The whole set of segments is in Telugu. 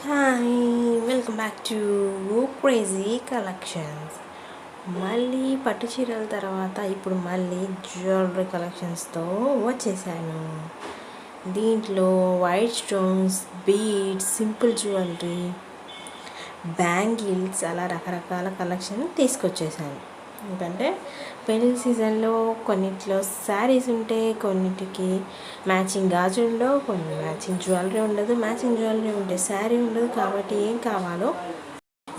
Hi, welcome back to crazy collections. మళ్ళీ పట్టు చీరల తర్వాత ఇప్పుడు మళ్ళీ జ్యువెలరీ కలెక్షన్స్తో వచ్చేసాను. దీంట్లో white stones, beads, simple jewellery, bangles అలా రకరకాల కలెక్షన్ తీసుకొచ్చేసాను. ఎందుకంటే పెళ్లి సీజన్లో కొన్నిట్లో శారీస్ ఉంటే కొన్నిటికి మ్యాచింగ్ గాజు ఉండవు, కొన్ని మ్యాచింగ్ జ్యువెలరీ ఉండదు, మ్యాచింగ్ జ్యువెలరీ ఉంటే శారీ ఉండదు. కాబట్టి ఏం కావాలో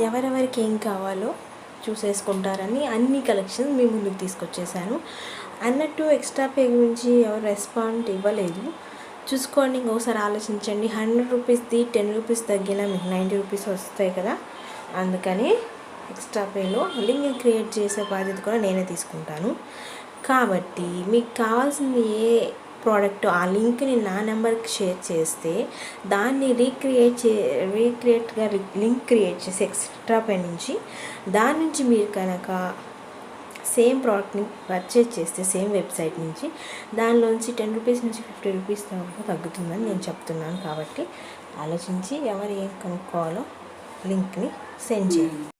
ఎవరెవరికి ఏం కావాలో చూసేసుకుంటారని అన్ని కలెక్షన్స్ మీ ముందుకు తీసుకొచ్చేసాను. అన్నట్టు ఎక్స్ట్రా పే గురించి ఎవరు రెస్పాండ్ ఇవ్వలేదు. చూసుకోండి, ఇంకొకసారి ఆలోచించండి. 100 రూపీస్ది 10 రూపీస్ తగ్గినా మీకు 90 రూపీస్ వస్తాయి కదా. అందుకని ఎక్స్ట్రా పేలో లింక్ క్రియేట్ చేసే బాధ్యత కూడా నేనే తీసుకుంటాను. కాబట్టి మీకు కావాల్సింది ఏ ప్రోడక్ట్ ఆ లింక్ని నా నెంబర్కి షేర్ చేస్తే దాన్ని రీక్రియేట్గా లింక్ క్రియేట్ చేసి ఎక్స్ట్రా పే నుంచి దాని నుంచి మీరు కనుక సేమ్ ప్రోడక్ట్ని పర్చేజ్ చేస్తే సేమ్ వెబ్సైట్ నుంచి దానిలోంచి 10 రూపీస్ నుంచి 50 రూపీస్ దాకా తగ్గుతుందని నేను చెప్తున్నాను. కాబట్టి ఆలోచించి ఎవరు ఏం కనుక్కోవాలో లింక్ని సెండ్ చేయండి.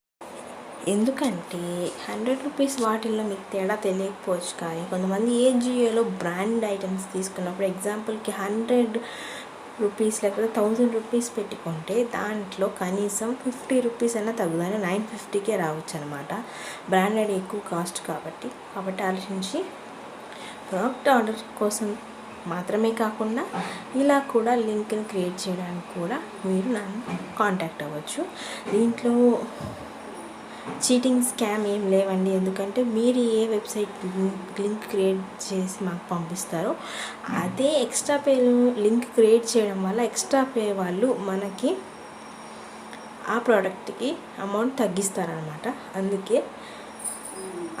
ఎందుకంటే 100 రూపీస్ వాటిల్లో మీకు తేడా తెలియకపోవచ్చు, కానీ కొంతమంది జియోలో బ్రాండ్ ఐటమ్స్ తీసుకున్నప్పుడు ఎగ్జాంపుల్కి 100 రూపీస్ లేకపోతే 1000 రూపీస్ పెట్టుకుంటే దాంట్లో కనీసం 50 రూపీస్ అయినా తగ్గుదని 950కే రావచ్చు అనమాట. బ్రాండెడ్ ఎక్కువ కాస్ట్ కాబట్టి ఆలోచించి ప్రోడక్ట్ ఆర్డర్ కోసం మాత్రమే కాకుండా ఇలా కూడా లింక్ని క్రియేట్ చేయడానికి కూడా మీరు నన్ను కాంటాక్ట్ అవ్వచ్చు. దీంట్లో చీటింగ్, స్కామ్ ఏం లేవండి. ఎందుకంటే మీరు ఏ వెబ్సైట్ లింక్ క్రియేట్ చేసి మాకు పంపిస్తారో అదే ఎక్స్ట్రా పేలో లింక్ క్రియేట్ చేయడం వల్ల ఎక్స్ట్రా పే వాళ్ళు మనకి ఆ ప్రోడక్ట్కి అమౌంట్ తగ్గిస్తారనమాట. అందుకే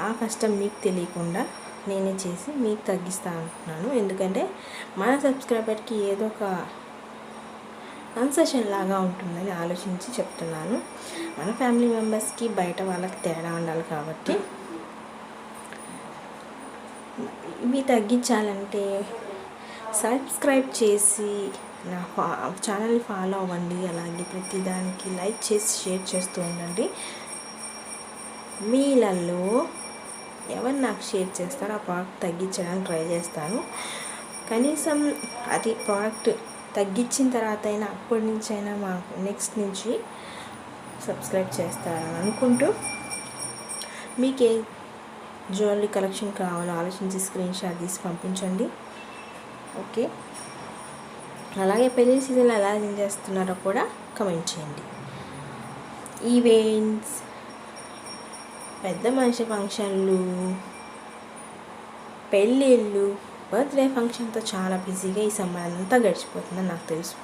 ఆ కష్టం మీకు తెలియకుండా నేనే చేసి మీకు తగ్గిస్తాను అంటున్నాను. ఎందుకంటే మన సబ్స్క్రైబర్కి ఏదో ఒక కన్సెషన్ లాగా ఉంటుందని ఆలోచించి చెప్తున్నాను. మన ఫ్యామిలీ మెంబర్స్కి బయట వాళ్ళకి తేడా ఉండాలి. కాబట్టి ఇవి తగ్గించాలంటే సబ్స్క్రైబ్ చేసి నా ఛానల్ని ఫాలో అవ్వండి. అలాగే ప్రతిదానికి లైక్ చేసి షేర్ చేస్తూ ఉండండి. మీలలో ఎవరు నాకు షేర్ చేస్తారో ఆ ప్రోడక్ట్ తగ్గించడానికి ట్రై చేస్తాను. కనీసం అది ప్రోడక్ట్ తగ్గించిన తర్వాత అయినా అప్పటి నుంచి అయినా మాకు నెక్స్ట్ నుంచి సబ్స్క్రైబ్ చేస్తారని అనుకుంటూ మీకు ఏ జ్యువెలరీ కలెక్షన్ కావాలో ఆలోచించి స్క్రీన్ షాట్ తీసి పంపించండి. ఓకే, అలాగే పెళ్లి సీజన్లో ఎలా ఎంజాయ్ చేస్తున్నారో కూడా కమెంట్ చేయండి. ఈవెంట్స్, పెద్ద మనిషి ఫంక్షన్లు, పెళ్ళిళ్ళు, బర్త్డే ఫంక్షన్తో చాలా బిజీగా ఈ సమ్మర్ అంతా గడిచిపోతుందని నాకు తెలుసు.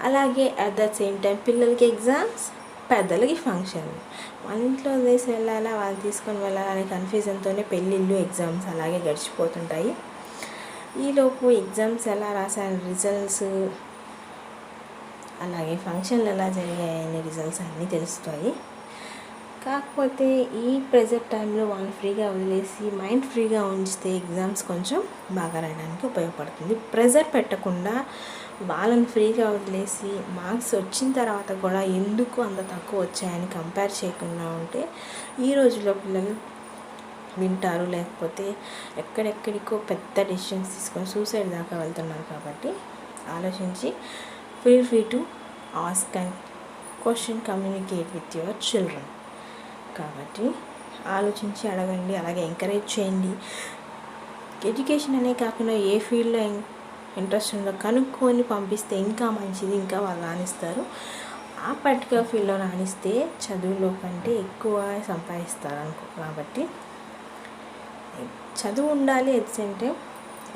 అలాగే అట్ ద సేమ్ టైం పిల్లలకి ఎగ్జామ్స్, పెద్దలకి ఫంక్షన్లు. వాళ్ళ ఇంట్లో వదిలేసి వెళ్ళాలా, వాళ్ళు తీసుకొని వెళ్ళాలనే కన్ఫ్యూజన్తోనే పెళ్ళిళ్ళు, ఎగ్జామ్స్ అలాగే గడిచిపోతుంటాయి. ఈలోపు ఎగ్జామ్స్ ఎలా రాసాను, రిజల్ట్స్, అలాగే ఫంక్షన్లు ఎలా జరిగాయనే రిజల్ట్స్ అన్నీ తెలుస్తాయి. కాకపోతే ఈ ప్రెజర్ టైంలో వాళ్ళు ఫ్రీగా వదిలేసి మైండ్ ఫ్రీగా ఉంచితే ఎగ్జామ్స్ కొంచెం బాగా రాయడానికి ఉపయోగపడుతుంది. ప్రెజర్ పెట్టకుండా వాళ్ళని ఫ్రీగా వదిలేసి మార్క్స్ వచ్చిన తర్వాత కూడా ఎందుకు అంత తక్కువ వచ్చాయని కంపేర్ చేయకుండా ఉంటే ఈ రోజుల్లో పిల్లలు వింటారు. లేకపోతే ఎక్కడెక్కడికో పెద్ద డెసిషన్స్ తీసుకొని సూసైడ్ దాకా వెళ్తున్నారు. కాబట్టి ఆలోచించి feel free to ask and question, communicate with your children. కాబట్టి ఆలోచించి అడగండి, అలాగే ఎంకరేజ్ చేయండి. ఎడ్యుకేషన్ అనే కాకుండా ఏ ఫీల్డ్లో ఇంట్రెస్ట్ ఉందో కనుక్కొని పంపిస్తే ఇంకా మంచిది, ఇంకా వాళ్ళు రాణిస్తారు. ఆ పర్టికులర్ ఫీల్డ్లో రాణిస్తే చదువులో కంటే ఎక్కువ సంపాదిస్తారు కాబట్టి చదువు ఉండాలి. At the same time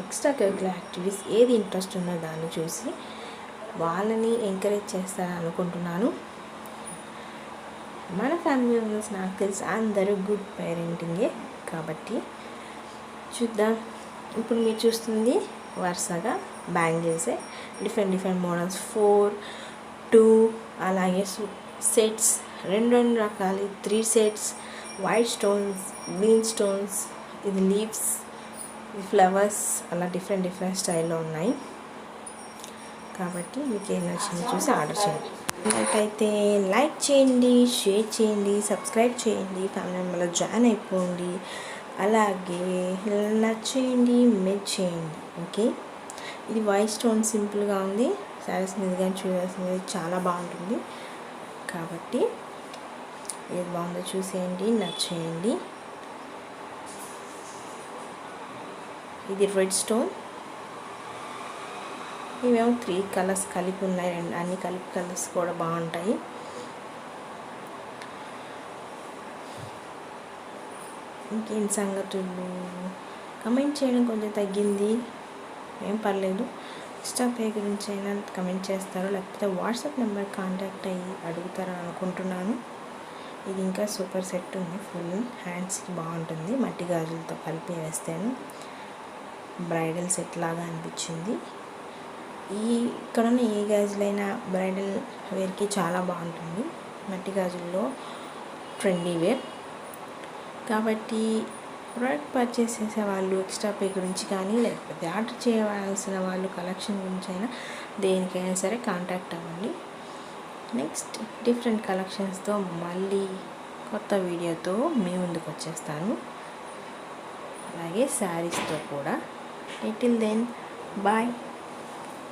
extra curricular activities ఏది ఇంట్రెస్ట్ ఉందో దాన్ని చూసి వాళ్ళని ఎంకరేజ్ చేస్తారని అనుకుంటున్నాను. మన ఫ్యామిలీ మెంబర్స్ నాకు తెలిసి అందరూ గుడ్ పేరెంటింగే. కాబట్టి చూద్దాం. ఇప్పుడు మీరు చూస్తుంది వరుసగా బ్యాంగిల్సే, డిఫరెంట్ మోడల్స్, 4, 2, అలాగే సెట్స్, రెండు రకాలు, 3 sets, white stones, green stones, ఇది లీవ్స్, ఫ్లవర్స్, అలా డిఫరెంట్ స్టైల్లో ఉన్నాయి. కాబట్టి మీకు ఏం నచ్చింది చూసి ఆర్డర్ చేయండి. నాకైతే లైక్ చేయండి, షేర్ చేయండి, సబ్స్క్రైబ్ చేయండి, ఫ్యామిలీ మెంబర్లో జాయిన్ అయిపోండి, అలాగే నచ్చేయండి, మెచ్ చేయండి. ఓకే, ఇది వైట్ స్టోన్ సింపుల్గా ఉంది. శారీస్ మీద కానీ చూడాల్సింది చాలా బాగుంటుంది. కాబట్టి ఏది బాగుందో చూసేయండి, నచ్చేయండి. ఇది రెడ్ స్టోన్. ఇవేమో 3 కలర్స్ కలిపి ఉన్నాయి. అన్ని కలిపి కలర్స్ కూడా బాగుంటాయి. ఇంకేం సంగతులు కమెంట్ చేయడం కొంచెం తగ్గింది, ఏం పర్లేదు. ఇన్స్టా పే గురించి అయినా కమెంట్ చేస్తారు, లేకపోతే వాట్సాప్ నెంబర్ కాంటాక్ట్ అయ్యి అడుగుతారని అనుకుంటున్నాను. ఇది ఇంకా సూపర్ సెట్ ఉంది. ఫుల్ హ్యాండ్స్కి బాగుంటుంది. మట్టి గాజులతో కలిపి వేస్తాను. బ్రైడల్ సెట్ లాగా అనిపించింది. ఇక్కడున్న ఏ గాజులైనా బ్రైడల్ వేర్కి చాలా బాగుంటుంది. మట్టి గాజుల్లో ట్రెండీ వేర్. కాబట్టి ప్రోడక్ట్ పర్చేస్ చేసే వాళ్ళు ఎక్స్ట్రా పే గురించి కానీ, లేకపోతే ఆర్డర్ చేయవలసిన వాళ్ళు కలెక్షన్ గురించి అయినా దేనికైనా సరే కాంటాక్ట్ అవ్వండి. నెక్స్ట్ డిఫరెంట్ కలెక్షన్స్తో మళ్ళీ కొత్త వీడియోతో మీ ముందుకు వచ్చేస్తాను, అలాగే శారీస్తో కూడా. Till then bye.